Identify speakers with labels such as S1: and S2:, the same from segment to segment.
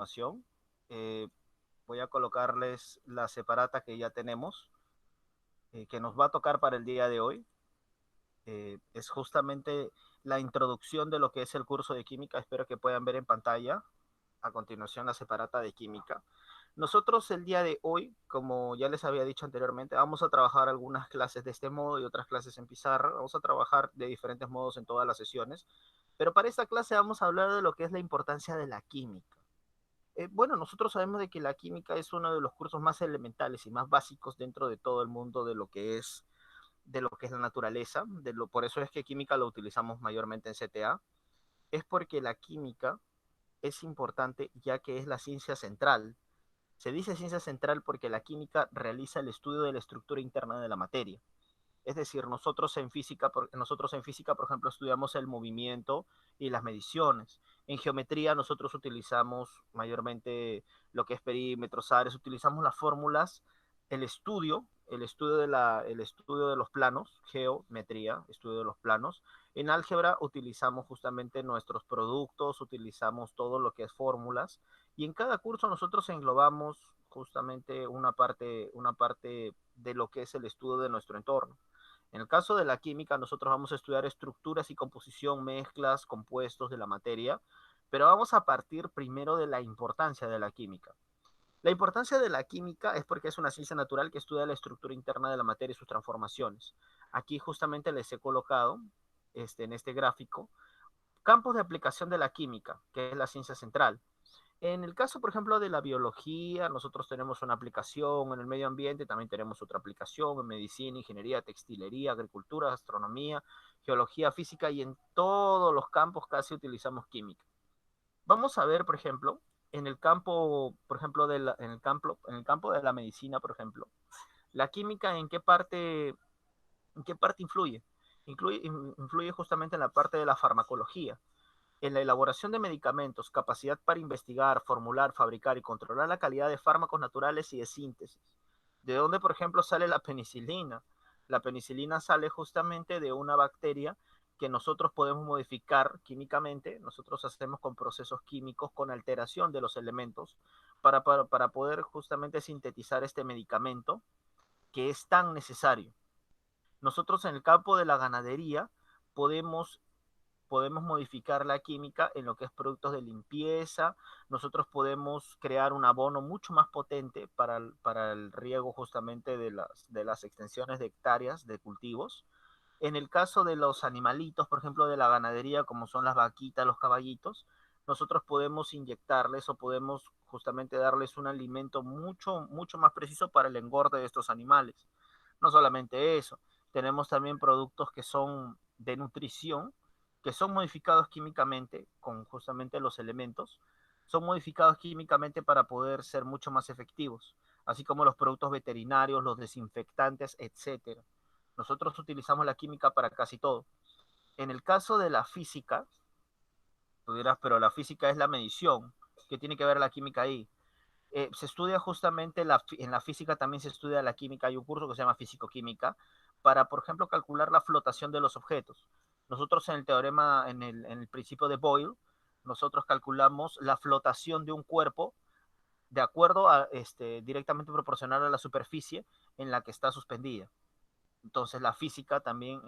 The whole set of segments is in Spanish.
S1: continuación. Eh, Voy a colocarles la separata que ya tenemos, que nos va a tocar para el día de hoy. Es justamente la introducción de lo que es el curso de química. Espero que puedan ver en pantalla a continuación la separata de química. Nosotros el día de hoy, como ya les había dicho anteriormente, vamos a trabajar algunas clases de este modo y otras clases en pizarra. Vamos a trabajar de diferentes modos en todas las sesiones. Pero para esta clase vamos a hablar de lo que es la importancia de la química. Bueno, nosotros sabemos de que la química es uno de los cursos más elementales y más básicos dentro de todo el mundo de lo que es la naturaleza. Por eso es que química lo utilizamos mayormente en CTA. Es porque la química es importante ya que es la ciencia central. Se dice ciencia central porque la química realiza el estudio de la estructura interna de la materia. Es decir, nosotros en física, por ejemplo, estudiamos el movimiento y las mediciones. En geometría nosotros utilizamos mayormente lo que es perímetros, áreas, utilizamos las fórmulas, el estudio de los planos, geometría, estudio de los planos. En álgebra utilizamos justamente nuestros productos, utilizamos todo lo que es fórmulas, y en cada curso nosotros englobamos justamente una parte de lo que es el estudio de nuestro entorno. En el caso de la química, nosotros vamos a estudiar estructuras y composición, mezclas, compuestos de la materia, pero vamos a partir primero de la importancia de la química. La importancia de la química es porque es una ciencia natural que estudia la estructura interna de la materia y sus transformaciones. Aquí justamente les he colocado en este gráfico campos de aplicación de la química, que es la ciencia central. En el caso, por ejemplo, de la biología, nosotros tenemos una aplicación en el medio ambiente, también tenemos otra aplicación en medicina, ingeniería, textilería, agricultura, astronomía, geología, física, y en todos los campos casi utilizamos química. Vamos a ver, por ejemplo, en el campo, por ejemplo, en el campo de la medicina, por ejemplo, la química en qué parte influye? Influye justamente en la parte de la farmacología, en la elaboración de medicamentos, capacidad para investigar, formular, fabricar y controlar la calidad de fármacos naturales y de síntesis. ¿De dónde, por ejemplo, sale la penicilina? La penicilina sale justamente de una bacteria que nosotros podemos modificar químicamente. Nosotros hacemos con procesos químicos, con alteración de los elementos, para poder justamente sintetizar este medicamento que es tan necesario. Nosotros en el campo de la ganadería podemos modificar la química en lo que es productos de limpieza. Nosotros podemos crear un abono mucho más potente para el riego justamente de las extensiones de hectáreas de cultivos. En el caso de los animalitos, por ejemplo, de la ganadería, como son las vaquitas, los caballitos, nosotros podemos inyectarles o podemos justamente darles un alimento mucho más preciso para el engorde de estos animales. No solamente eso, tenemos también productos que son de nutrición, que son modificados químicamente con justamente los elementos, son modificados químicamente para poder ser mucho más efectivos, así como los productos veterinarios, los desinfectantes, etcétera. Nosotros utilizamos la química para casi todo. En el caso de la física, tú dirás, pero la física es la medición. ¿Qué tiene que ver la química ahí? Se estudia justamente, en la física también se estudia la química, hay un curso que se llama físico-química, para, por ejemplo, calcular la flotación de los objetos. Nosotros en el teorema, en el principio de Boyle, nosotros calculamos la flotación de un cuerpo de acuerdo a, directamente proporcional a la superficie en la que está suspendida. Entonces la física también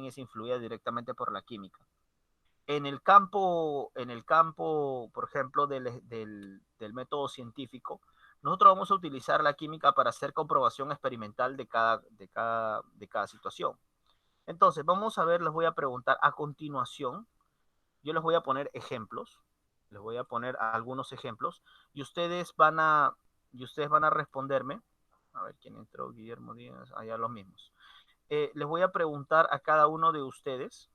S1: es influida directamente por la química. En el campo, por ejemplo, del método científico, nosotros vamos a utilizar la química para hacer comprobación experimental de cada situación. Entonces, vamos a ver, les voy a preguntar a continuación, yo les voy a poner ejemplos, les voy a poner algunos ejemplos, y ustedes van a responderme, a ver quién entró, Guillermo Díaz, allá los mismos. Les voy a preguntar a cada uno de ustedes.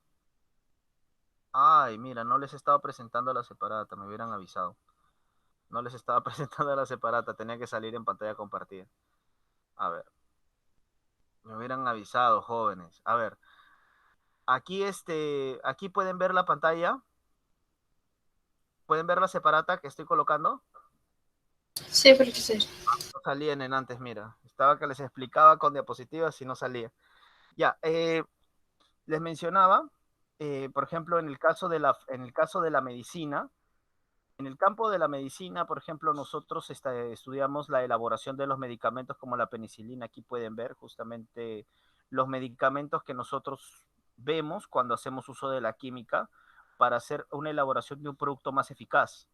S1: Ay, mira, no les estaba presentando la separata, me hubieran avisado. No les estaba presentando la separata, tenía que salir en pantalla compartida. A ver, me hubieran avisado, jóvenes. A ver, aquí pueden ver la pantalla, pueden ver la separata que estoy colocando.
S2: Sí, profesor.
S1: No salían en antes, mira. Estaba que les explicaba con diapositivas y no salía. Ya, les mencionaba, por ejemplo, en el caso de la medicina, En el campo de la medicina, por ejemplo, nosotros estudiamos la elaboración de los medicamentos como la penicilina. Aquí pueden ver justamente los medicamentos que nosotros vemos cuando hacemos uso de la química para hacer una elaboración de un producto más eficaz.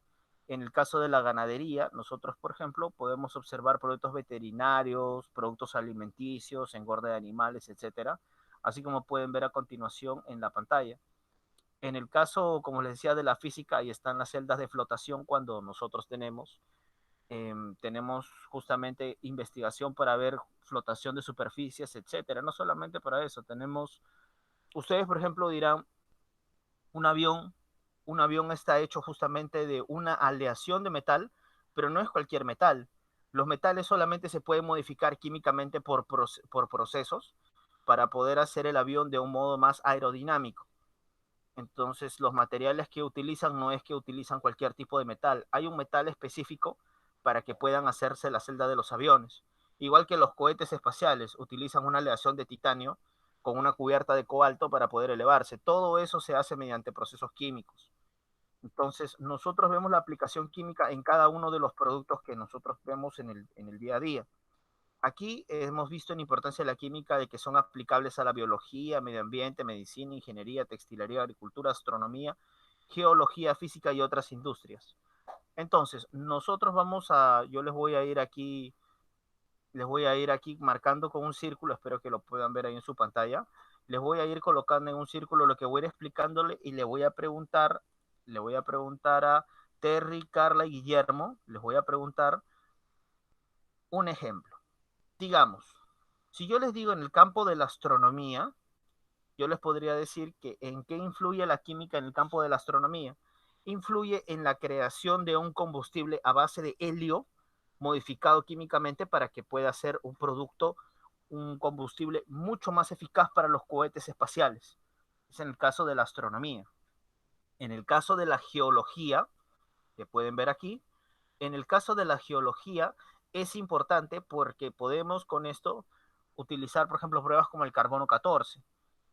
S1: En el caso de la ganadería, nosotros, por ejemplo, podemos observar productos veterinarios, productos alimenticios, engorde de animales, etcétera, así como pueden ver a continuación en la pantalla. En el caso, como les decía, de la física, ahí están las celdas de flotación cuando nosotros tenemos justamente investigación para ver flotación de superficies, etcétera. No solamente para eso, ustedes, por ejemplo, dirán, un avión, un avión está hecho justamente de una aleación de metal, pero no es cualquier metal. Los metales solamente se pueden modificar químicamente por procesos para poder hacer el avión de un modo más aerodinámico. Entonces, los materiales que utilizan no es que utilizan cualquier tipo de metal. Hay un metal específico para que puedan hacerse la celda de los aviones. Igual que los cohetes espaciales, utilizan una aleación de titanio con una cubierta de cobalto para poder elevarse. Todo eso se hace mediante procesos químicos. Entonces, nosotros vemos la aplicación química en cada uno de los productos que nosotros vemos en el día a día. Aquí hemos visto la importancia de la química de que son aplicables a la biología, medio ambiente, medicina, ingeniería, textilería, agricultura, astronomía, geología, física y otras industrias. Entonces, yo les voy a ir aquí marcando con un círculo, espero que lo puedan ver ahí en su pantalla. Les voy a ir colocando en un círculo lo que voy a ir explicándole y le voy a preguntar a Terry, Carla y Guillermo, les voy a preguntar un ejemplo. Digamos, si yo les digo en el campo de la astronomía, yo les podría decir que en qué influye la química en el campo de la astronomía. Influye en la creación de un combustible a base de helio modificado químicamente para que pueda ser un producto, un combustible mucho más eficaz para los cohetes espaciales. Es en el caso de la astronomía. En el caso de la geología, que pueden ver aquí, en el caso de la geología es importante porque podemos con esto utilizar, por ejemplo, pruebas como el carbono 14.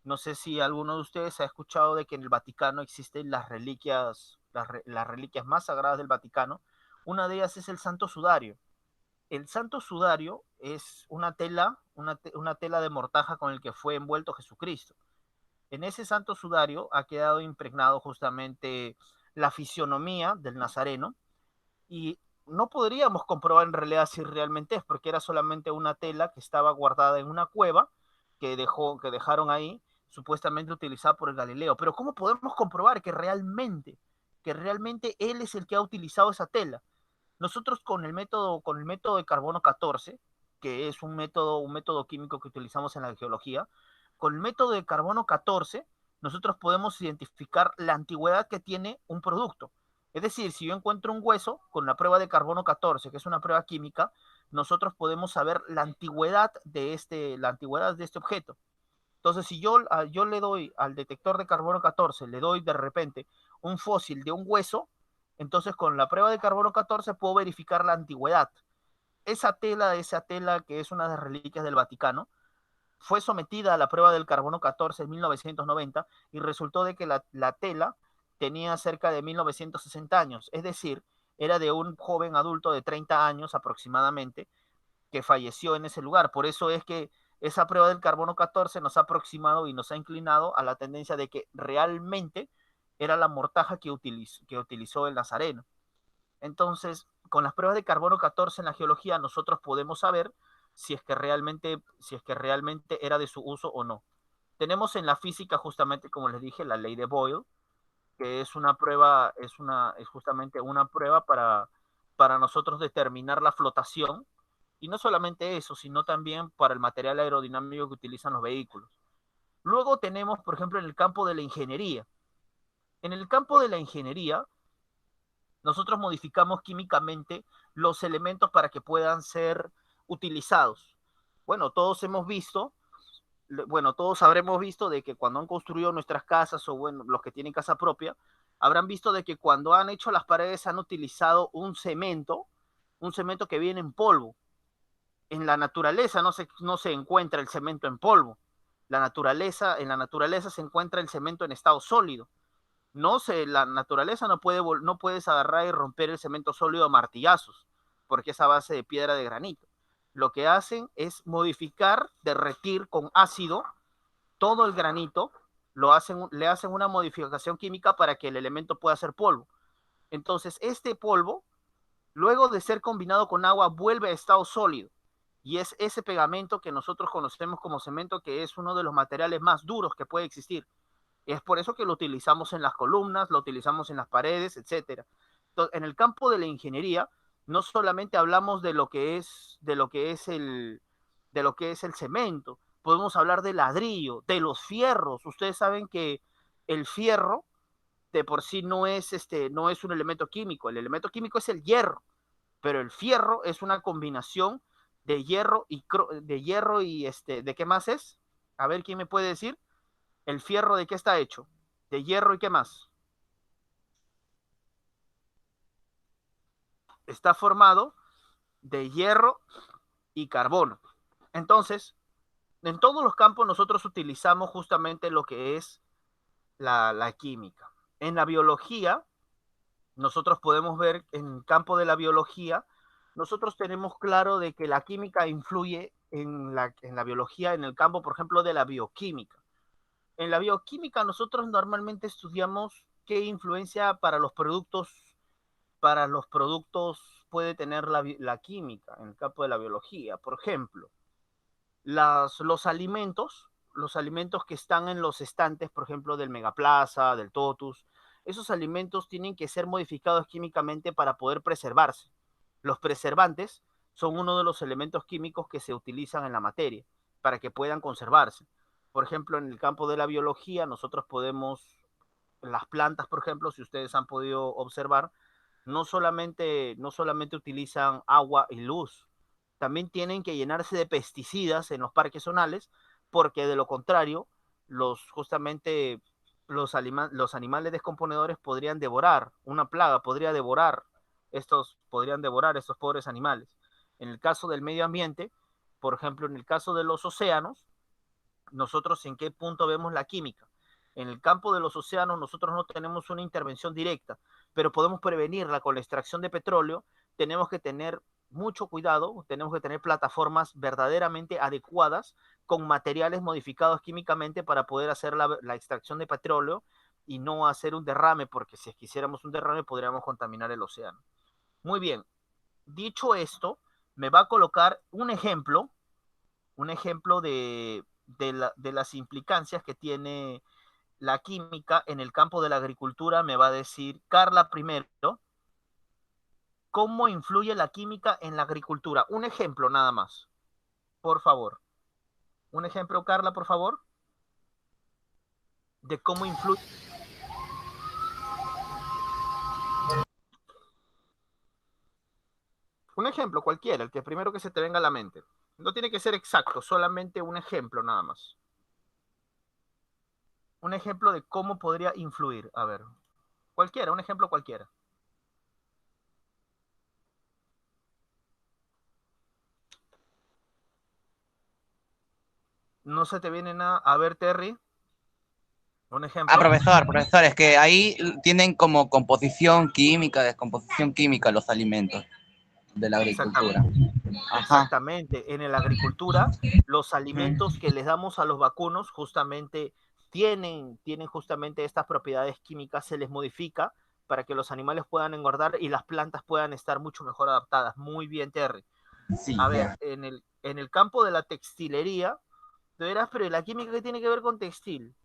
S1: No sé si alguno de ustedes ha escuchado de que en el Vaticano existen las reliquias más sagradas del Vaticano. Una de ellas es el Santo Sudario. El Santo Sudario es una tela de mortaja con el que fue envuelto Jesucristo. En ese Santo Sudario ha quedado impregnado justamente la fisionomía del Nazareno, y no podríamos comprobar en realidad si realmente es, porque era solamente una tela que estaba guardada en una cueva que dejaron ahí, supuestamente utilizada por el Galileo. Pero ¿cómo podemos comprobar que realmente él es el que ha utilizado esa tela? Nosotros con el método de carbono 14, que es un método químico que utilizamos en la geología, con el método de carbono 14, nosotros podemos identificar la antigüedad que tiene un producto. Es decir, si yo encuentro un hueso con la prueba de carbono 14, que es una prueba química, nosotros podemos saber la antigüedad de este objeto. Entonces, si yo le doy al detector de carbono 14, le doy de repente un fósil de un hueso, entonces con la prueba de carbono 14 puedo verificar la antigüedad. Esa tela que es una de las reliquias del Vaticano, fue sometida a la prueba del carbono 14 en 1990 y resultó de que la tela tenía cerca de 1960 años, es decir, era de un joven adulto de 30 años aproximadamente que falleció en ese lugar. Por eso es que esa prueba del carbono 14 nos ha aproximado y nos ha inclinado a la tendencia de que realmente era la mortaja que utilizó el Nazareno. Entonces, con las pruebas de carbono 14 en la geología, nosotros podemos saber si es que realmente era de su uso o no. Tenemos en la física, justamente como les dije, la ley de Boyle, que es una prueba, es justamente una prueba para nosotros determinar la flotación, y no solamente eso, sino también para el material aerodinámico que utilizan los vehículos. Luego tenemos, por ejemplo, en el campo de la ingeniería. En el campo de la ingeniería, nosotros modificamos químicamente los elementos para que puedan ser utilizados. Bueno, todos habremos visto de que cuando han construido nuestras casas, o bueno, los que tienen casa propia, habrán visto de que cuando han hecho las paredes han utilizado un cemento que viene en polvo. En la naturaleza no se encuentra el cemento en polvo. En la naturaleza se encuentra el cemento en estado sólido. La naturaleza no puedes agarrar y romper el cemento sólido a martillazos, porque es a base de piedra de granito. Lo que hacen es modificar, derretir con ácido todo el granito, le hacen una modificación química para que el elemento pueda ser polvo. Entonces, este polvo, luego de ser combinado con agua, vuelve a estado sólido. Y es ese pegamento que nosotros conocemos como cemento, que es uno de los materiales más duros que puede existir. Y es por eso que lo utilizamos en las columnas, lo utilizamos en las paredes, etcétera. Entonces, en el campo de la ingeniería, no solamente hablamos de lo que es el cemento, podemos hablar del ladrillo, de los fierros. Ustedes saben que el fierro de por sí no es un elemento químico, el elemento químico es el hierro, pero el fierro es una combinación de ¿de qué más es? A ver, ¿quién me puede decir? ¿El fierro de qué está hecho? De hierro y qué más. Está formado de hierro y carbono. Entonces, en todos los campos nosotros utilizamos justamente lo que es la química. En la biología, nosotros podemos ver en el campo de la biología, nosotros tenemos claro de que la química influye en la biología, en el campo, por ejemplo, de la bioquímica. En la bioquímica nosotros normalmente estudiamos qué influencia para los productos puede tener la química en el campo de la biología. Por ejemplo, los alimentos que están en los estantes, por ejemplo, del Megaplaza, del Totus, esos alimentos tienen que ser modificados químicamente para poder preservarse. Los preservantes son uno de los elementos químicos que se utilizan en la materia para que puedan conservarse. Por ejemplo, en el campo de la biología, nosotros podemos, las plantas, por ejemplo, si ustedes han podido observar, no solamente utilizan agua y luz, también tienen que llenarse de pesticidas en los parques zonales, porque de lo contrario, justamente los animales descomponedores podrían devorar, una plaga podrían devorar estos pobres animales. En el caso del medio ambiente, por ejemplo, en el caso de los océanos, nosotros en qué punto vemos la química. En el campo de los océanos nosotros no tenemos una intervención directa, pero podemos prevenirla con la extracción de petróleo. Tenemos que tener mucho cuidado, tenemos que tener plataformas verdaderamente adecuadas con materiales modificados químicamente para poder hacer la extracción de petróleo y no hacer un derrame, porque si quisiéramos un derrame podríamos contaminar el océano. Muy bien, dicho esto, me va a colocar un ejemplo de las implicancias que tiene la química en el campo de la agricultura. Me va a decir Carla primero, ¿cómo influye la química en la agricultura? Un ejemplo nada más, por favor. Un ejemplo, Carla, por favor, de cómo influye. Un ejemplo cualquiera, el que primero que se te venga a la mente. No tiene que ser exacto, solamente un ejemplo nada más. Un ejemplo de cómo podría influir. A ver, cualquiera, un ejemplo cualquiera. No se te viene nada. A ver, Terry, un
S3: Ah,
S1: ejemplo.
S3: profesor, es que ahí tienen como composición química, descomposición química los alimentos de la agricultura.
S1: Exactamente.
S3: Ajá.
S1: Exactamente. En la agricultura, los alimentos que les damos a los vacunos justamente tienen justamente estas propiedades químicas, se les modifica para que los animales puedan engordar y las plantas puedan estar mucho mejor adaptadas. Muy bien, Terry.
S3: Sí,
S1: A ver,
S3: ya.
S1: en el campo de la textilería, de veras, pero ¿la química qué tiene que ver con textil?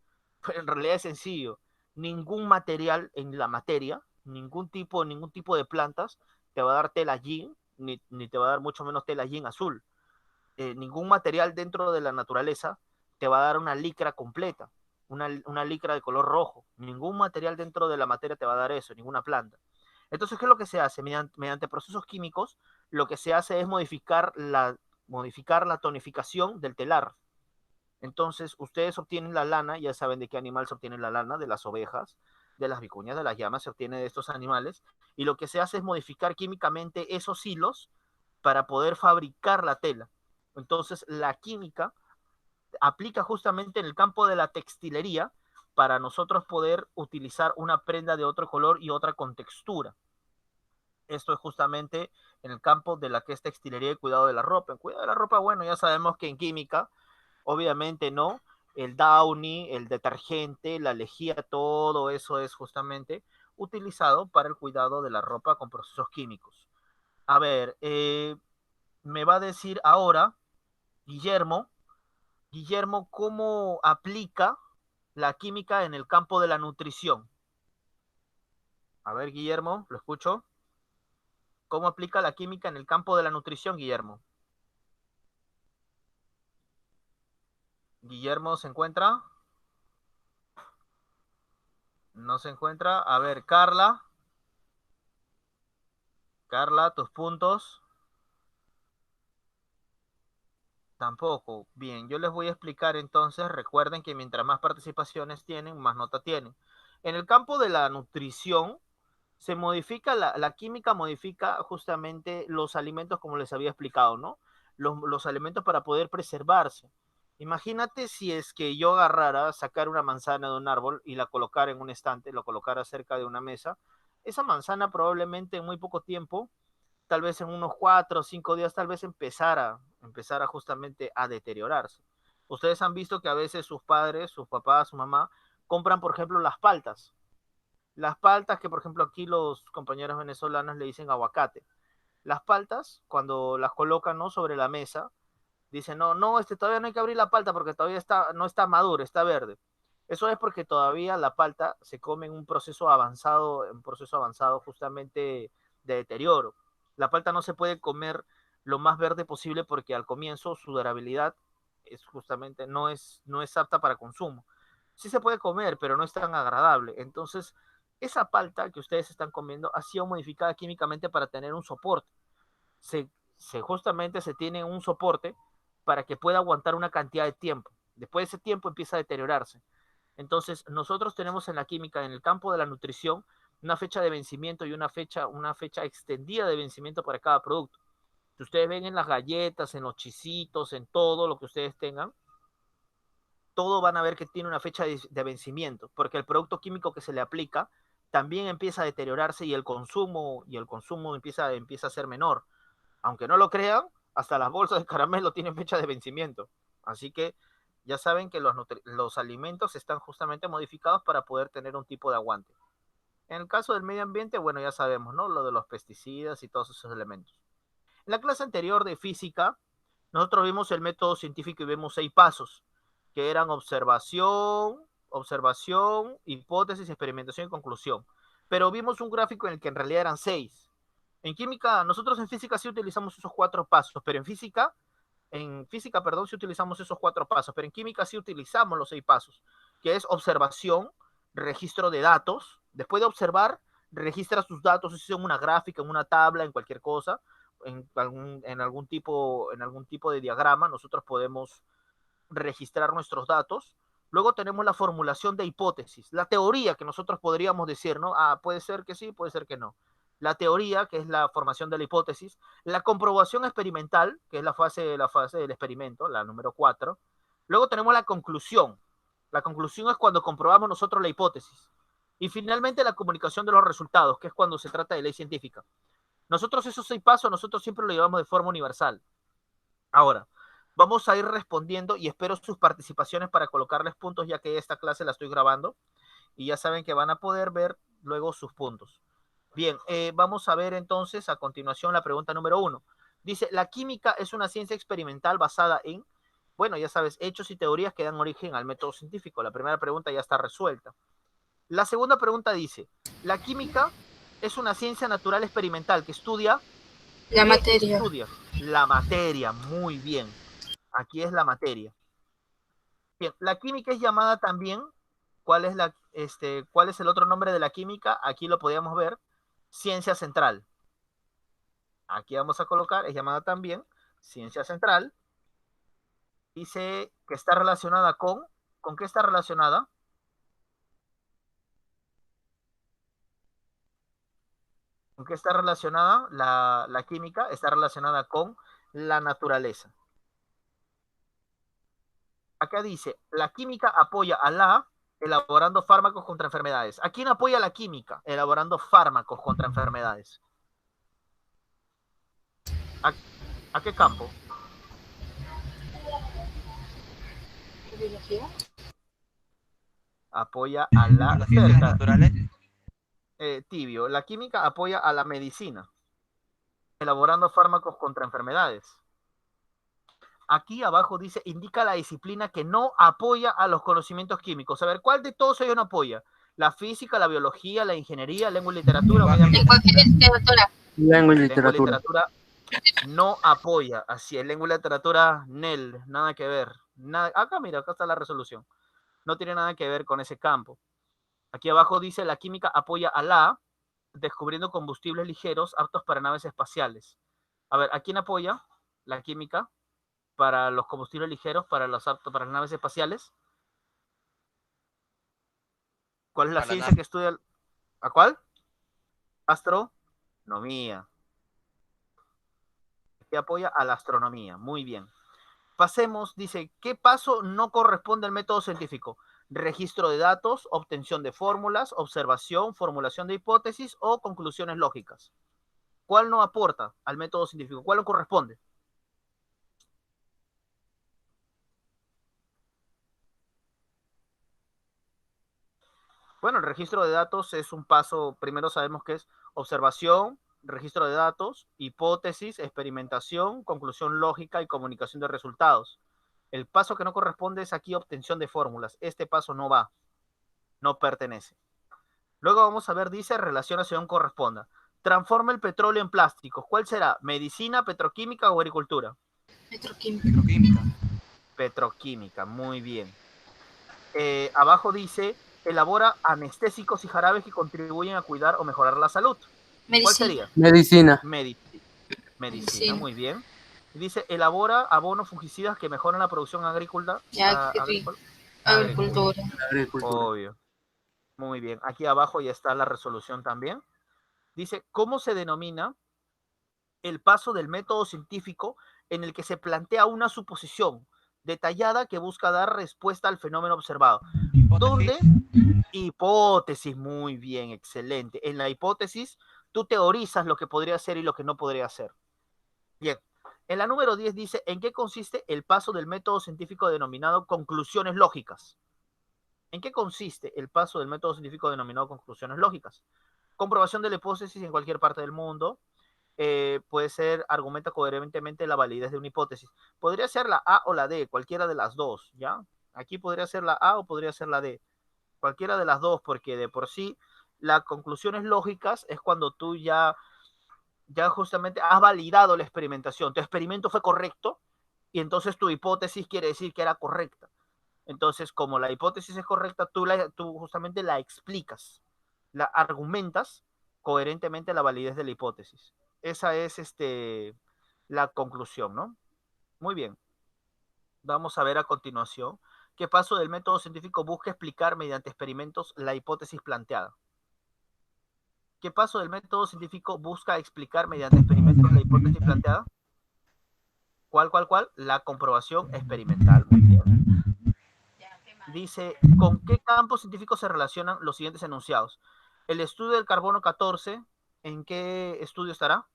S1: Pero en realidad es sencillo. Ningún material en la materia, ningún tipo de plantas te va a dar tela jean, ni te va a dar mucho menos tela jean azul. Ningún material dentro de la naturaleza te va a dar una licra completa, una licra de color rojo. Ningún material dentro de la materia te va a dar eso, ninguna planta. Entonces, ¿qué es lo que se hace? Mediante procesos químicos, lo que se hace es modificar la tonificación del telar. Entonces, ustedes obtienen la lana, ya saben de qué animal se obtiene la lana, de las ovejas, de las vicuñas, de las llamas, se obtiene de estos animales, y lo que se hace es modificar químicamente esos hilos para poder fabricar la tela. Entonces, la química aplica justamente en el campo de la textilería para nosotros poder utilizar una prenda de otro color y otra con textura. Esto es justamente en el campo de la que es textilería y cuidado de la ropa. En cuidado de la ropa, bueno, ya sabemos que en química, obviamente no, el Downy, el detergente, la lejía, todo eso es justamente utilizado para el cuidado de la ropa con procesos químicos. A ver, me va a decir ahora, Guillermo, ¿cómo aplica la química en el campo de la nutrición? A ver, Guillermo, lo escucho. ¿Cómo aplica la química en el campo de la nutrición, Guillermo? Guillermo, ¿se encuentra? No se encuentra. A ver, Carla. Carla, tus puntos. Tampoco. Bien, yo les voy a explicar entonces. Recuerden que mientras más participaciones tienen, más nota tienen. En el campo de la nutrición, se modifica, la química modifica justamente los alimentos como les había explicado, ¿no? Los alimentos para poder preservarse. Imagínate si es que yo agarrara, sacar una manzana de un árbol y la colocara en un estante, lo colocara cerca de una mesa. Esa manzana probablemente en muy poco tiempo, tal vez en unos 4 o 5 días, tal vez empezara justamente a deteriorarse. Ustedes han visto que a veces sus padres, sus papás, su mamá, compran, por ejemplo, las paltas que, por ejemplo, aquí los compañeros venezolanos le dicen aguacate. Las paltas, cuando las colocan, ¿no?, sobre la mesa, dicen, no, no, todavía no hay que abrir la palta porque todavía no está madura, está verde. Eso es porque todavía la palta se come en un proceso avanzado justamente de deterioro. La palta no se puede comer lo más verde posible porque al comienzo su durabilidad es justamente no es apta para consumo. Sí se puede comer, pero no es tan agradable. Entonces, esa palta que ustedes están comiendo ha sido modificada químicamente para tener un soporte. Se, Justamente se tiene un soporte para que pueda aguantar una cantidad de tiempo. Después de ese tiempo empieza a deteriorarse. Entonces, nosotros tenemos en la química, en el campo de la nutrición, una fecha de vencimiento y una fecha extendida de vencimiento para cada producto. Si ustedes ven en las galletas, en los chisitos, en todo lo que ustedes tengan, todo van a ver que tiene una fecha de vencimiento, porque el producto químico que se le aplica también empieza a deteriorarse y el consumo empieza a ser menor. Aunque no lo crean, hasta las bolsas de caramelo tienen fecha de vencimiento. Así que ya saben que los alimentos están justamente modificados para poder tener un tipo de aguante. En el caso del medio ambiente, bueno, ya sabemos, ¿no?, lo de los pesticidas y todos esos elementos. En la clase anterior de física, nosotros vimos el método científico y vimos 6 pasos, que eran observación, hipótesis, experimentación y conclusión. Pero vimos un gráfico en el que en realidad eran 6. En química, nosotros en física sí utilizamos esos 4 pasos, pero perdón, sí utilizamos esos 4 pasos, pero en química sí utilizamos los 6 pasos, que es observación, registro de datos. Después de observar, registra sus datos, si en una gráfica, en una tabla, en cualquier cosa, en algún tipo de diagrama, nosotros podemos registrar nuestros datos. Luego tenemos la formulación de hipótesis, la teoría que nosotros podríamos decir, ¿no? Puede ser que sí, puede ser que no. La teoría, que es la formación de la hipótesis, la comprobación experimental, que es la fase del experimento, la número 4. Luego tenemos la conclusión. La conclusión es cuando comprobamos nosotros la hipótesis. Y finalmente la comunicación de los resultados, que es cuando se trata de ley científica. Nosotros esos 6 pasos, nosotros siempre lo llevamos de forma universal. Ahora, vamos a ir respondiendo y espero sus participaciones para colocarles puntos, ya que esta clase la estoy grabando y ya saben que van a poder ver luego sus puntos. Bien, vamos a ver entonces a continuación la pregunta número 1. Dice, la química es una ciencia experimental basada en, bueno, ya sabes, hechos y teorías que dan origen al método científico. La primera pregunta ya está resuelta. La segunda pregunta dice, la química es una ciencia natural experimental que estudia...
S2: La
S1: ¿Qué
S2: materia.
S1: estudia? La materia, muy bien. Aquí es la materia. Bien, la química es llamada también, ¿cuál es el otro nombre de la química? Aquí lo podíamos ver, ciencia central. Aquí vamos a colocar, es llamada también ciencia central. Dice que está relacionada ¿con qué está relacionada? ¿Con qué está relacionada la química? Está relacionada con la naturaleza. Acá dice, la química apoya a la elaborando fármacos contra enfermedades. ¿A quién apoya la química? Elaborando fármacos contra enfermedades. ¿A qué campo?
S2: ¿Biología?
S1: Apoya a la
S3: Las ciencias naturales.
S1: tibio. La química apoya a la medicina, elaborando fármacos contra enfermedades. Aquí abajo dice, indica la disciplina que no apoya a los conocimientos químicos. A ver, ¿cuál de todos ellos no apoya? La física, la biología, la ingeniería, lengua y literatura, o medio ambiente.
S2: Lenguaje y literatura.
S4: Lengua y
S1: Lengua y
S4: literatura.
S1: literatura no apoya. Así es, lengua y literatura, NEL, nada que ver. Nada, acá mira, acá está la resolución. No tiene nada que ver con ese campo. Aquí abajo dice, la química apoya a la, descubriendo combustibles ligeros aptos para naves espaciales. A ver, ¿a quién apoya la química para los combustibles ligeros, para los aptos para las naves espaciales? ¿Cuál es la
S3: Para la
S1: ciencia
S3: nave.
S1: que estudia? ¿A cuál? Astronomía. Que apoya a la astronomía. Muy bien. Pasemos, dice, ¿qué paso no corresponde al método científico? Registro de datos, obtención de fórmulas, observación, formulación de hipótesis o conclusiones lógicas. ¿Cuál no aporta al método científico? ¿Cuál no corresponde? Bueno, el registro de datos es un paso, primero sabemos que es observación, registro de datos, hipótesis, experimentación, conclusión lógica y comunicación de resultados. El paso que no corresponde es aquí obtención de fórmulas. Este paso no va, no pertenece. Luego vamos a ver, dice, relación acción corresponda. Transforma el petróleo en plásticos. ¿Cuál será? ¿Medicina, petroquímica o agricultura?
S2: Petroquímica.
S3: Petroquímica.
S1: Petroquímica, muy bien. Abajo dice, elabora anestésicos y jarabes que contribuyen a cuidar o mejorar la salud. ¿Cuál
S2: Medicina.
S1: sería?
S4: Medicina.
S1: Medicina, muy bien. Y dice, elabora abonos fungicidas que mejoran la producción agrícola.
S2: Ya, agricultura.
S4: Agricultura.
S1: Obvio. Muy bien. Aquí abajo ya está la resolución también. Dice, ¿cómo se denomina el paso del método científico en el que se plantea una suposición detallada que busca dar respuesta al fenómeno observado? ¿Dónde? Hipótesis, muy bien, excelente. En la hipótesis, tú teorizas lo que podría ser y lo que no podría ser. Bien. En la número 10 dice, ¿en qué consiste el paso del método científico denominado conclusiones lógicas? ¿En qué consiste el paso del método científico denominado conclusiones lógicas? Comprobación de la hipótesis en cualquier parte del mundo. Puede ser, argumenta coherentemente la validez de una hipótesis. Podría ser la A o la D, cualquiera de las dos, ¿ya? Aquí podría ser la A o podría ser la D. Cualquiera de las dos, porque de por sí las conclusiones lógicas es cuando tú ya justamente has validado la experimentación. Tu experimento fue correcto y entonces tu hipótesis quiere decir que era correcta. Entonces, como la hipótesis es correcta, tú justamente la explicas, la argumentas coherentemente la validez de la hipótesis. Esa es la conclusión, ¿no? Muy bien. Vamos a ver a continuación qué paso del método científico busca explicar mediante experimentos la hipótesis planteada. ¿Qué paso del método científico busca explicar mediante experimentos la hipótesis planteada? ¿Cuál? La comprobación experimental. Muy bien. Dice, ¿con qué campos científicos se relacionan los siguientes enunciados? El estudio del carbono 14, ¿en qué estudio estará?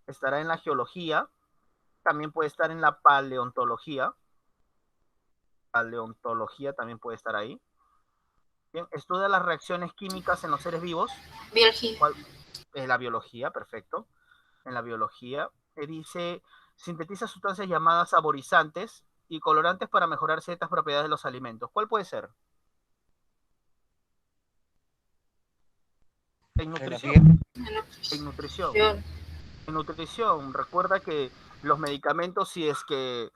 S1: Estará en la geología, también puede estar en la paleontología. Paleontología también puede estar ahí. Bien, estudia las reacciones químicas en los seres vivos.
S2: Biología.
S1: ¿Cuál? La biología, perfecto. En la biología, dice, sintetiza sustancias llamadas saborizantes y colorantes para mejorar ciertas propiedades de los alimentos. ¿Cuál puede ser? En nutrición. En nutrición. En nutrición, recuerda que los medicamentos, si es que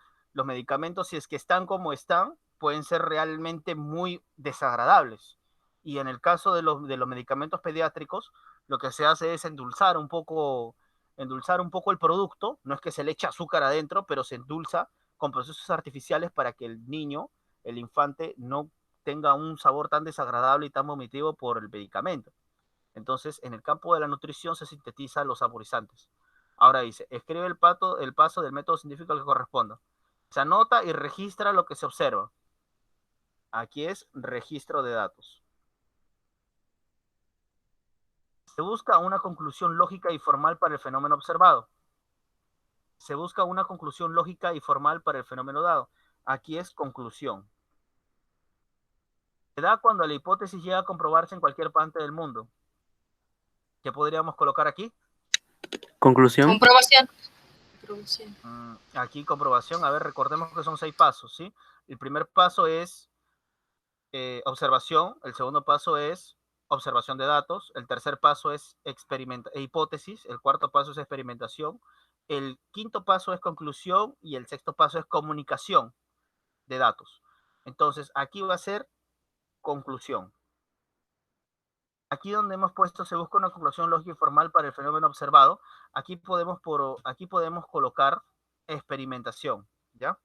S1: están como están, pueden ser realmente muy desagradables. Y en el caso de los medicamentos pediátricos, lo que se hace es endulzar un poco el producto. No es que se le eche azúcar adentro, pero se endulza con procesos artificiales para que el niño, el infante, no tenga un sabor tan desagradable y tan vomitivo por el medicamento. Entonces, en el campo de la nutrición se sintetizan los saborizantes. Ahora dice, escribe el paso del método científico al que corresponda. Se anota y registra lo que se observa. Aquí es registro de datos. Se busca una conclusión lógica y formal para el fenómeno observado. Se busca una conclusión lógica y formal para el fenómeno dado. Aquí es conclusión. Se da cuando la hipótesis llega a comprobarse en cualquier parte del mundo. ¿Qué podríamos colocar aquí?
S4: Conclusión.
S2: Comprobación.
S1: Aquí comprobación. A ver, recordemos que son 6 pasos, ¿sí? El primer paso es observación. El segundo paso es observación de datos. El tercer paso es hipótesis. El cuarto paso es experimentación. El quinto paso es conclusión y el sexto paso es comunicación de datos. Entonces, aquí va a ser conclusión. Aquí donde hemos puesto se busca una conclusión lógica y formal para el fenómeno observado. Aquí podemos colocar experimentación, ¿ya?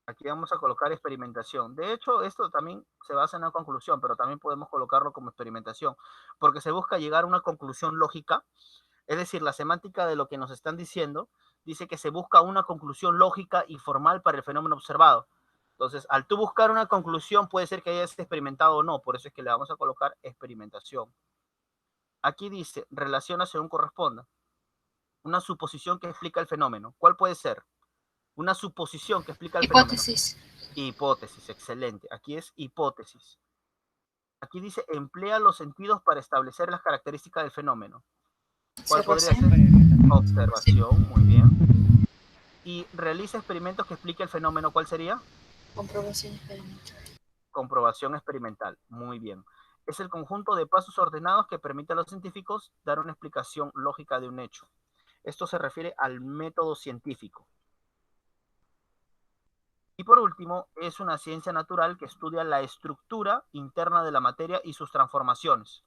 S1: Aquí vamos a colocar experimentación. De hecho, esto también se basa en una conclusión, pero también podemos colocarlo como experimentación, porque se busca llegar a una conclusión lógica, es decir, la semántica de lo que nos están diciendo dice que se busca una conclusión lógica y formal para el fenómeno observado. Entonces, al tú buscar una conclusión, puede ser que hayas experimentado o no, por eso es que le vamos a colocar experimentación. Aquí dice, relaciona según corresponda. Una suposición que explica el fenómeno. ¿Cuál puede ser? Una suposición que explica el
S2: Hipótesis.
S1: fenómeno. Hipótesis, excelente. Aquí es hipótesis. Aquí dice, emplea los sentidos para establecer las características del fenómeno. ¿Cuál podría ser? Observación, muy bien. Y realiza experimentos que explique el fenómeno. ¿Cuál sería?
S2: Comprobación experimental.
S1: Comprobación experimental, muy bien. Es el conjunto de pasos ordenados que permite a los científicos dar una explicación lógica de un hecho. Esto se refiere al método científico. Y por último, es una ciencia natural que estudia la estructura interna de la materia y sus transformaciones.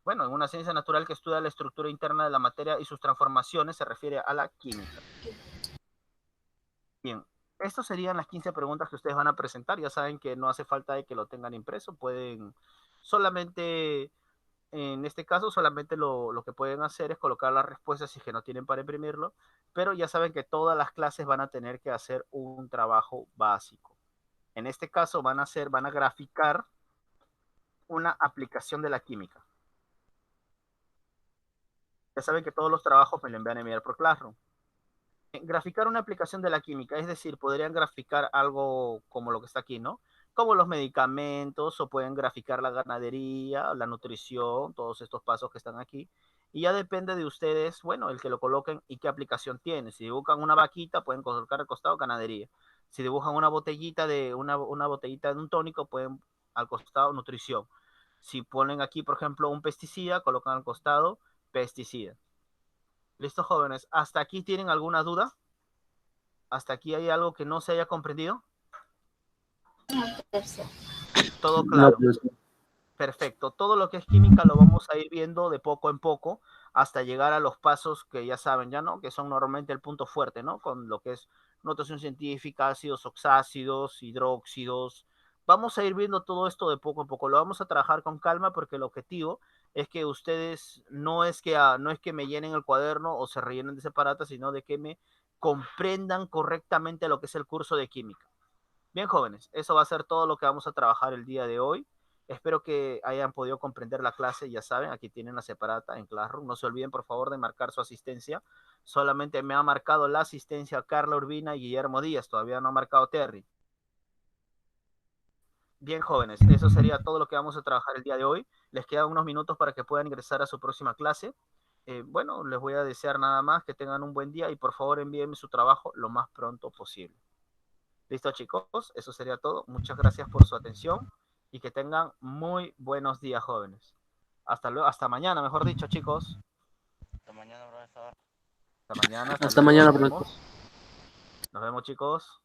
S1: Bueno, en una ciencia natural que estudia la estructura interna de la materia y sus transformaciones se refiere a la química. Bien, estas serían las 15 preguntas que ustedes van a presentar. Ya saben que no hace falta de que lo tengan impreso. Pueden solamente, en este caso, solamente lo que pueden hacer es colocar las respuestas si es que no tienen para imprimirlo. Pero ya saben que todas las clases van a tener que hacer un trabajo básico. En este caso van a graficar una aplicación de la química. Ya saben que todos los trabajos me lo envían a enviar por Classroom. Graficar una aplicación de la química, es decir, podrían graficar algo como lo que está aquí, ¿no? Como los medicamentos, o pueden graficar la ganadería, la nutrición, todos estos pasos que están aquí. Y ya depende de ustedes, bueno, el que lo coloquen y qué aplicación tiene. Si dibujan una vaquita, pueden colocar al costado ganadería. Si dibujan una botellita de un tónico, pueden al costado nutrición. Si ponen aquí, por ejemplo, un pesticida, colocan al costado pesticida. ¿Listo, jóvenes? ¿Hasta aquí tienen alguna duda? ¿Hasta aquí hay algo que no se haya comprendido? Todo claro. Perfecto. Todo lo que es química lo vamos a ir viendo de poco en poco hasta llegar a los pasos que ya saben, ya, ¿no? Que son normalmente el punto fuerte, ¿no? Con lo que es notación científica, ácidos oxácidos, hidróxidos. Vamos a ir viendo todo esto de poco en poco. Lo vamos a trabajar con calma porque el objetivo es que ustedes no es que me llenen el cuaderno o se rellenen de separata, sino de que me comprendan correctamente lo que es el curso de química. Bien, jóvenes, eso va a ser todo lo que vamos a trabajar el día de hoy. Espero que hayan podido comprender la clase. Ya saben, aquí tienen la separata en Classroom. No se olviden, por favor, de marcar su asistencia. Solamente me ha marcado la asistencia Carla Urbina y Guillermo Díaz. Todavía no ha marcado Terry. Bien, jóvenes, eso sería todo lo que vamos a trabajar el día de hoy. Les quedan unos minutos para que puedan ingresar a su próxima clase. Bueno, les voy a desear nada más que tengan un buen día y por favor envíenme su trabajo lo más pronto posible. Listo, chicos, eso sería todo. Muchas gracias por su atención y que tengan muy buenos días, jóvenes. Hasta luego, hasta mañana, mejor dicho, chicos.
S3: Hasta mañana, profesor.
S1: Hasta mañana.
S4: Hasta mañana,
S1: Nos
S4: profesor.
S1: vemos. Nos vemos, chicos.